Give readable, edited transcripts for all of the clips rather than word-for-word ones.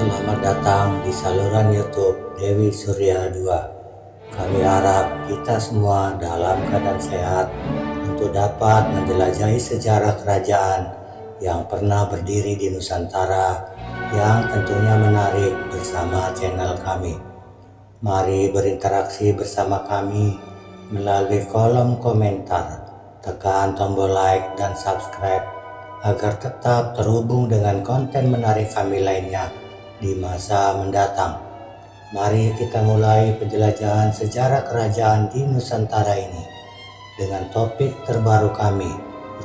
Selamat datang di saluran YouTube Dewi Surya 2. Kami harap kita semua dalam keadaan sehat untuk dapat menjelajahi sejarah kerajaan yang pernah berdiri di Nusantara yang tentunya menarik bersama channel kami. Mari berinteraksi bersama kami melalui kolom komentar, tekan tombol like dan subscribe agar tetap terhubung dengan konten menarik kami lainnya di masa mendatang. Mari kita mulai penjelajahan sejarah kerajaan di Nusantara ini dengan topik terbaru kami,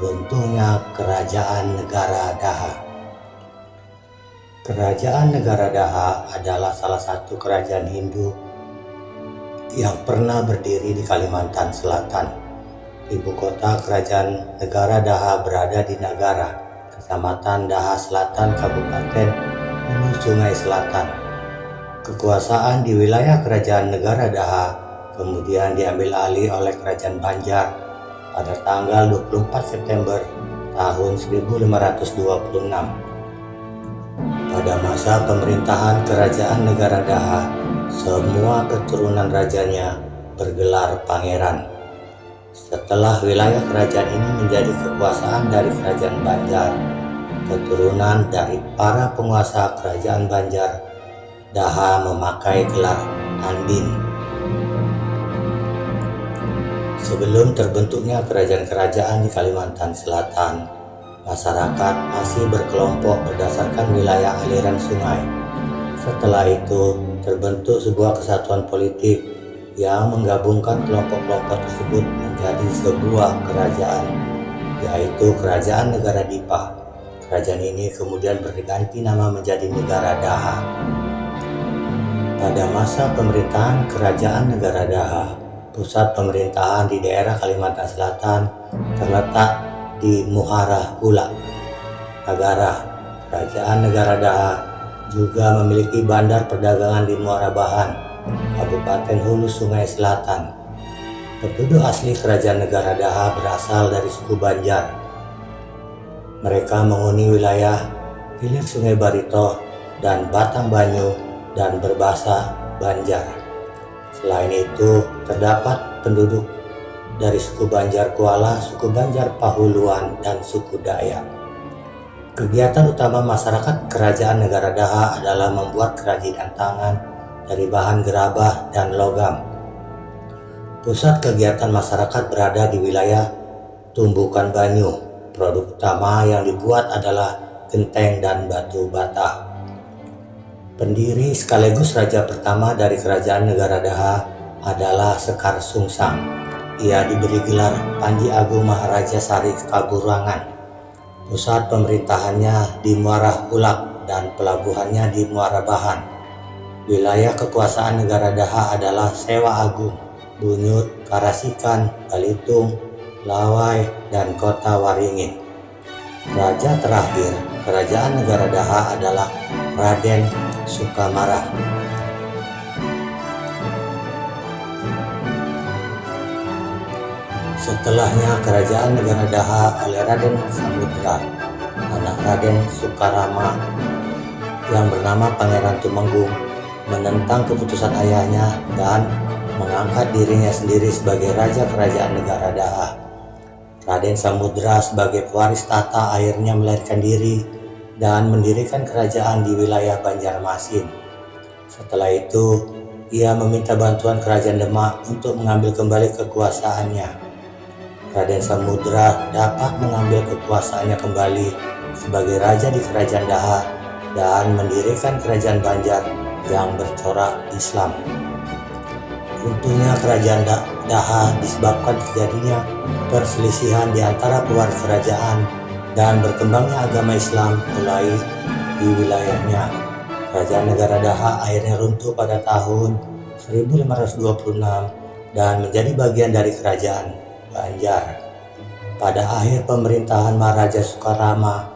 runtuhnya Kerajaan Negara Daha. Kerajaan Negara Daha adalah salah satu kerajaan Hindu yang pernah berdiri di Kalimantan Selatan. Ibu kota Kerajaan Negara Daha berada di Nagara, Kecamatan Daha Selatan, Kabupaten Hulu Sungai Selatan. Kekuasaan di wilayah Kerajaan Negara Daha kemudian diambil alih oleh Kerajaan Banjar pada tanggal 24 September tahun 1526. Pada masa pemerintahan Kerajaan Negara Daha, semua keturunan rajanya bergelar pangeran. Setelah wilayah kerajaan ini menjadi kekuasaan dari Kerajaan Banjar, keturunan dari para penguasa Kerajaan Banjar, Daha memakai gelar Andin. Sebelum terbentuknya kerajaan-kerajaan di Kalimantan Selatan, masyarakat masih berkelompok berdasarkan wilayah aliran sungai. Setelah itu, terbentuk sebuah kesatuan politik yang menggabungkan kelompok-kelompok tersebut menjadi sebuah kerajaan, yaitu Kerajaan Negara Dipa. Kerajaan ini kemudian berganti nama menjadi Negara Daha. Pada masa pemerintahan Kerajaan Negara Daha, pusat pemerintahan di daerah Kalimantan Selatan terletak di Muara Hula. Kerajaan Negara Daha juga memiliki bandar perdagangan di Muara Bahan, Kabupaten Hulu Sungai Selatan. Penduduk asli Kerajaan Negara Daha berasal dari suku Banjar. Mereka menghuni wilayah hilir Sungai Barito dan Batang Banyu dan berbahasa Banjar. Selain itu, terdapat penduduk dari suku Banjar Kuala, suku Banjar Pahuluan, dan suku Dayak. Kegiatan utama masyarakat Kerajaan Negara Daha adalah membuat kerajinan tangan dari bahan gerabah dan logam. Pusat kegiatan masyarakat berada di wilayah Tumbukan Banyu. Produk utama yang dibuat adalah genteng dan batu bata. Pendiri sekaligus raja pertama dari Kerajaan Negara Daha adalah Sekar Sungsang. Ia diberi gelar Panji Agung Maharaja Sari Kaburangan. Pusat pemerintahannya di Muara Hulak dan pelabuhannya di Muara Bahan. Wilayah kekuasaan Negara Daha adalah Sewa Agung, Bunyut, Karasikan, Balitung, Lawai, dan Kota Waringin. Raja terakhir Kerajaan Negara Daha adalah Raden Sukamara. Setelahnya Kerajaan Negara Daha oleh Raden Samudra, anak Raden Sukarama yang bernama Pangeran Tumenggung, menentang keputusan ayahnya dan mengangkat dirinya sendiri sebagai Raja Kerajaan Negara Daha. Raden Samudra sebagai pewaris tahta akhirnya melarikan diri dan mendirikan kerajaan di wilayah Banjarmasin. Setelah itu, ia meminta bantuan Kerajaan Demak untuk mengambil kembali kekuasaannya. Raden Samudra dapat mengambil kekuasaannya kembali sebagai raja di Kerajaan Daha dan mendirikan Kerajaan Banjar yang bercorak Islam. Runtuhnya Kerajaan Daha disebabkan terjadinya perselisihan di antara pewaris kerajaan dan berkembangnya agama Islam mulai di wilayahnya. Kerajaan Negara Daha akhirnya runtuh pada tahun 1526 dan menjadi bagian dari Kerajaan Banjar. Pada akhir pemerintahan Maharaja Sukarama,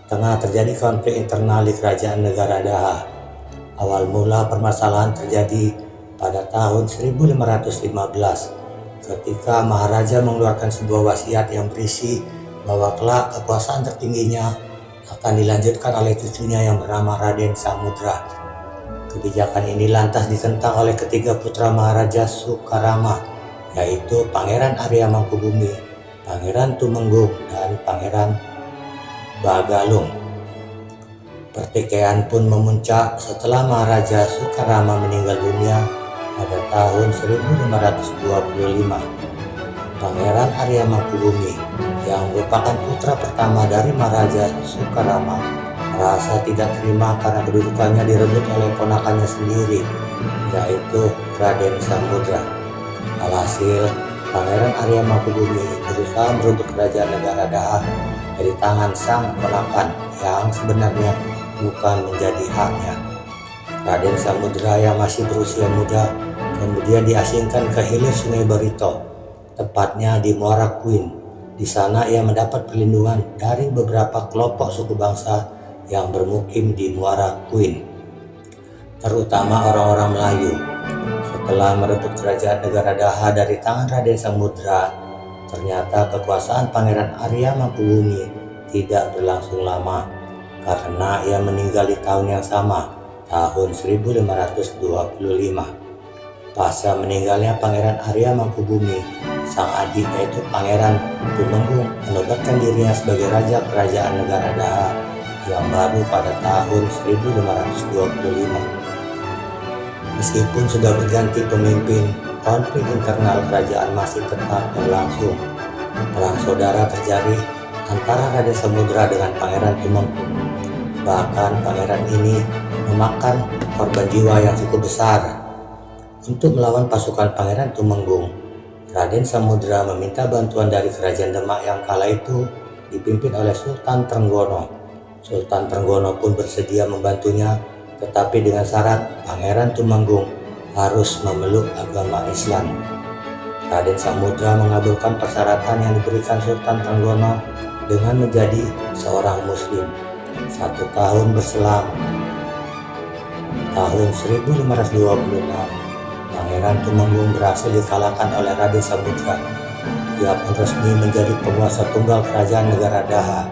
tengah terjadi konflik internal di Kerajaan Negara Daha. Awal mula permasalahan terjadi pada tahun 1515 ketika Maharaja mengeluarkan sebuah wasiat yang berisi bahwa kelak kekuasaan tertingginya akan dilanjutkan oleh cucunya yang bernama Raden Samudra. Kebijakan ini lantas ditentang oleh ketiga putra Maharaja Sukarama, yaitu Pangeran Arya Mangkubumi, Pangeran Tumenggung, dan Pangeran Bagalung. Pertikaian pun memuncak setelah Maharaja Sukarama meninggal dunia pada tahun 1525. Pangeran Arya Mangkubumi yang merupakan putra pertama dari Maharaja Sukarama merasa tidak terima karena kedudukannya direbut oleh ponakannya sendiri, yaitu Raden Samudra. Alhasil, Pangeran Arya Mangkubumi berusaha merebut kerajaan negara Daha dari tangan sang ponakan yang sebenarnya bukan menjadi haknya. Raden Samudra yang masih berusia muda kemudian diasingkan ke hilir Sungai Barito, tepatnya di Muara Kuin. Di sana ia mendapat perlindungan dari beberapa kelompok suku bangsa yang bermukim di Muara Kuin, terutama orang-orang Melayu. Setelah merebut kerajaan negara Daha dari tangan Raden Samudra, ternyata kekuasaan Pangeran Arya Mangkubumi tidak berlangsung lama karena ia meninggal di tahun yang sama, tahun 1525. Pasca meninggalnya Pangeran Arya Mangkubumi, sang adik yaitu Pangeran Tumenggung menobatkan dirinya sebagai raja kerajaan negara Daha yang baru pada tahun 1525. Meskipun sudah berganti pemimpin, konflik internal kerajaan masih tetap berlangsung. Perang saudara terjadi antara Raden Samudra dengan Pangeran Tumenggung. Bahkan pangeran ini memakan korban jiwa yang cukup besar. Untuk melawan pasukan Pangeran Tumenggung, Raden Samudra meminta bantuan dari kerajaan Demak yang kala itu dipimpin oleh Sultan Trenggono. Sultan Trenggono pun bersedia membantunya, tetapi dengan syarat Pangeran Tumenggung harus memeluk agama Islam. Raden Samudra mengabulkan persyaratan yang diberikan Sultan Trenggono dengan menjadi seorang Muslim. 1 tahun berselang, tahun 1526, Pangeran Tumenggung berhasil dikalahkan oleh Raden Samudra. Ia pun resmi menjadi penguasa tunggal kerajaan negara Daha.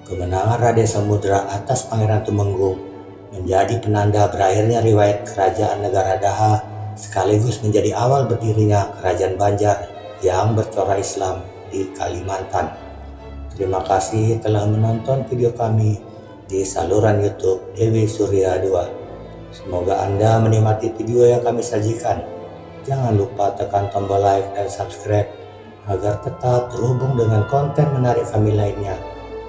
Kemenangan Raden Samudra atas Pangeran Tumenggung menjadi penanda berakhirnya riwayat kerajaan negara Daha, sekaligus menjadi awal berdirinya kerajaan Banjar yang bercorak Islam di Kalimantan. Terima kasih telah menonton video kami di saluran YouTube Dewi Surya 2. Semoga Anda menikmati video yang kami sajikan. Jangan lupa tekan tombol like dan subscribe agar tetap terhubung dengan konten menarik kami lainnya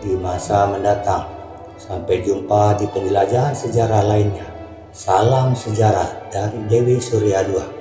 di masa mendatang. Sampai jumpa di penjelajahan sejarah lainnya. Salam sejarah dari Dewi Surya 2.